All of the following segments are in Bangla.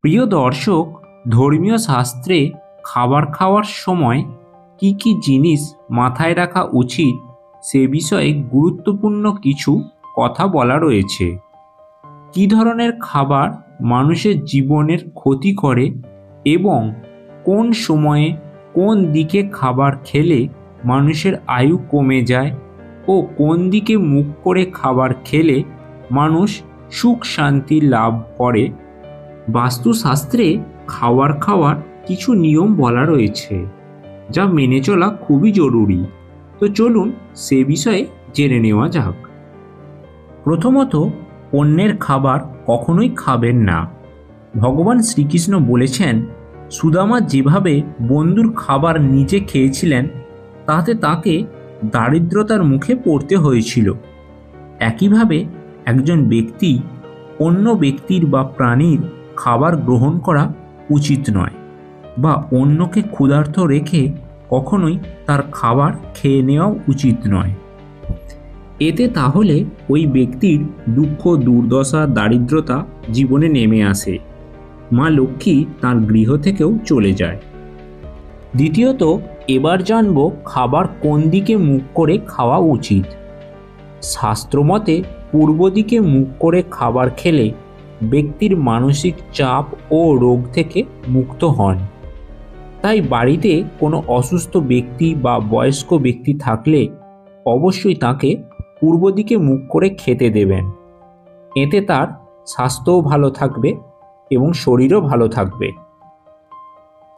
প্রিয় দর্শক, ধর্মীয় শাস্ত্রে খাবার খাওয়ার সময় কি কি জিনিস মাথায় রাখা উচিত সে বিষয়ে গুরুত্বপূর্ণ কিছু কথা বলা রয়েছে। কী ধরনের খাবার মানুষের জীবনের ক্ষতি করে এবং কোন সময়ে কোন দিকে খাবার খেলে মানুষের আয়ু কমে যায় ও কোন দিকে মুখ করে খাবার খেলে মানুষ সুখ শান্তি লাভ করে। বাস্তুশাস্ত্রে খাওয়ার কিছু নিয়ম বলা রয়েছে যা মেনে চলা খুবই জরুরি। তো চলুন সে বিষয়ে জেনে নেওয়া যাক। প্রথমত, অন্যের খাবার কখনোই খাবেন না। ভগবান শ্রীকৃষ্ণ বলেছেন, সুদামা যেভাবে বন্ধুর খাবার নিজে খেয়েছিলেন তাতে তাকে দারিদ্রতার মুখে পড়তে হয়েছিল। একইভাবে একজন ব্যক্তি অন্য ব্যক্তির বা প্রাণীর খাবার গ্রহণ করা উচিত নয়, বা অন্যকে ক্ষুধার্ত রেখে কখনোই তার খাবার খেয়ে নেওয়া উচিত নয়। এতে তাহলে ওই ব্যক্তির দুঃখ, দুর্দশা, দারিদ্রতা জীবনে নেমে আসে, মা লক্ষ্মী তার গৃহ থেকেও চলে যায়। দ্বিতীয়ত, এবার জানব খাবার কোন দিকে মুখ করে খাওয়া উচিত। শাস্ত্রমতে পূর্ব দিকে মুখ করে খাবার খেলে ব্যক্তির মানসিক চাপ ও রোগ থেকে মুক্ত হন। তাই বাড়িতে কোনো অসুস্থ ব্যক্তি বা বয়স্ক ব্যক্তি থাকলে অবশ্যই তাকে পূর্ব দিকে মুখ করে খেতে দেবেন। এতে তার স্বাস্থ্যও ভালো থাকবে এবং শরীরও ভালো থাকবে।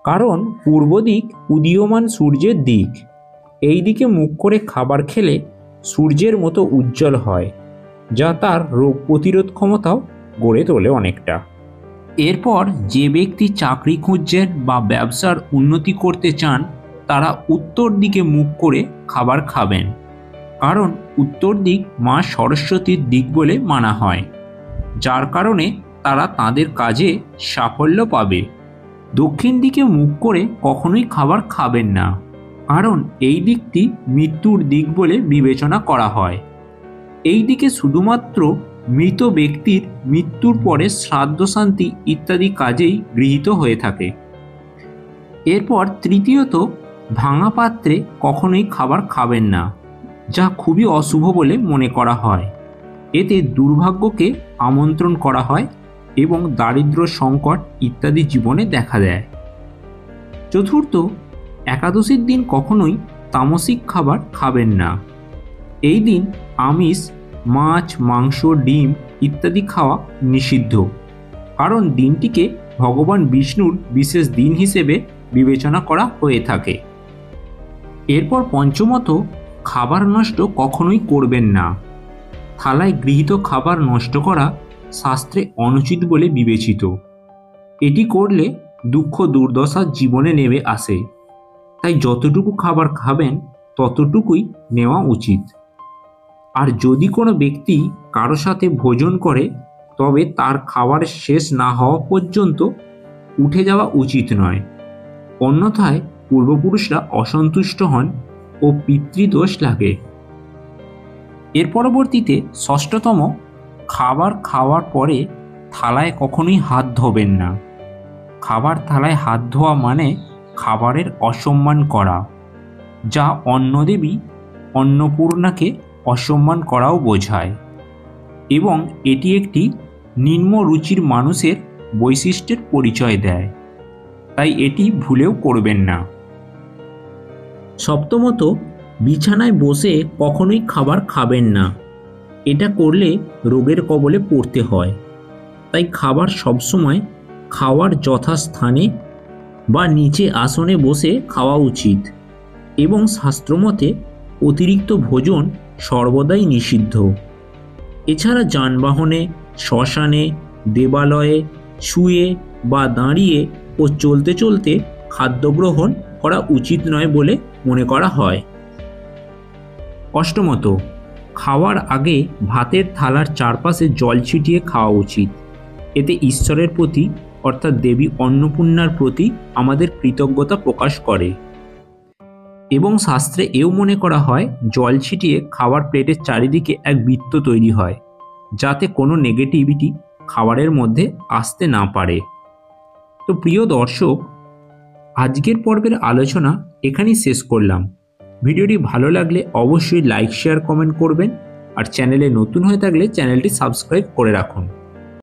কারণ পূর্ব দিক উদীয়মান সূর্যের দিক। এই দিকে মুখ করে খাবার খেলে সূর্যের মতো উজ্জ্বল হয়, যা তার রোগ প্রতিরোধ ক্ষমতাও গড়ে তোলে অনেকটা। এরপর যে ব্যক্তি চাকরি খুঁজছেন বা ব্যবসার উন্নতি করতে চান তারা উত্তর দিকে মুখ করে খাবার খাবেন, কারণ উত্তর দিক মা সরস্বতীর দিক বলে মানা হয়, যার কারণে তারা তাদের কাজে সাফল্য পাবে। দক্ষিণ দিকে মুখ করে কখনোই খাবার খাবেন না, কারণ এই দিকটি মৃত্যুর দিক বলে বিবেচনা করা হয়। এই দিকে শুধুমাত্র মৃত ব্যক্তির মৃত্যুর পরে শ্রাদ্ধ শান্তি ইত্যাদি কাজেই গৃহীত হয়ে থাকে। এরপর তৃতীয়ত, ভাঙা পাত্রে কখনোই খাবার খাবেন না, যা খুবই অশুভ বলে মনে করা হয়। এতে দুর্ভাগ্যকে আমন্ত্রণ করা হয় এবং দারিদ্র, সংকট ইত্যাদি জীবনে দেখা দেয়। চতুর্থ, একাদশীর দিন কখনোই তামসিক খাবার খাবেন না। এই দিন আমিষ, মাছ, মাংস, ডিম ইত্যাদি খাওয়া নিষিদ্ধ, কারণ দিনটিকে ভগবান বিষ্ণুর বিশেষ দিন হিসেবে বিবেচনা করা হয়ে থাকে। এরপর পঞ্চমত, খাবার নষ্ট কখনোই করবেন না। থালায় গৃহীত খাবার নষ্ট করা শাস্ত্রে অনুচিত বলে বিবেচিত। এটি করলে দুঃখ, দুর্দশা জীবনে নেমে আসে। তাই যতটুকু খাবার খাবেন ততটুকুই নেওয়া উচিত। আর যদি কোনো ব্যক্তি কারো সাথে ভোজন করে তবে তার খাবার শেষ না হওয়া পর্যন্ত উঠে যাওয়া উচিত নয়, অন্যথায় পূর্বপুরুষরা অসন্তুষ্ট হন ও পিতৃদোষ লাগে। এর পরবর্তীতে ষষ্ঠতম, খাবার খাওয়ার পরে থালায় কখনোই হাত ধোবেন না। খাবার থালায় হাত ধোয়া মানে খাবারের অসম্মান করা, যা অন্নদেবী অন্নপূর্ণাকে অসম্মান করাও বোঝায়, এবং এটি একটি নিম্ন রুচির মানুষের বৈশিষ্ট্যের পরিচয় দেয়। তাই এটি ভুলেও করবেন না। সপ্তমত, বিছানায় বসে কখনোই খাবার খাবেন না। এটা করলে রোগের কবলে পড়তে হয়। তাই খাবার সবসময় খাওয়ার যথাস্থানে বা নিচে আসনে বসে খাওয়া উচিত, এবং শাস্ত্রমতে অতিরিক্ত ভোজন সর্বদাই নিষিদ্ধ। এছাড়া যানবাহনে, শ্মশানে, দেবালয়ে শুয়ে বা দাঁড়িয়ে ও চলতে চলতে খাদ্য গ্রহণ করা উচিত নয় বলে মনে করা হয়। অষ্টমত, খাওয়ার আগে ভাতের থালার চারপাশে জল ছিটিয়ে খাওয়া উচিত। এতে ঈশ্বরের প্রতি অর্থাৎ দেবী অন্নপূর্ণার প্রতি আমাদের কৃতজ্ঞতা প্রকাশ করে, এবং শাস্ত্রে এও মনে করা হয় জল ছিটিয়ে খাবার প্লেটের চারিদিকে এক বৃত্ত তৈরি হয়, যাতে কোনো নেগেটিভিটি খাবারের মধ্যে আসতে না পারে। তো প্রিয় দর্শক, আজকের পর্বের আলোচনা এখানেই শেষ করলাম। ভিডিওটি ভালো লাগলে অবশ্যই লাইক, শেয়ার, কমেন্ট করবেন আর চ্যানেলে নতুন হয়ে থাকলে চ্যানেলটি সাবস্ক্রাইব করে রাখুন।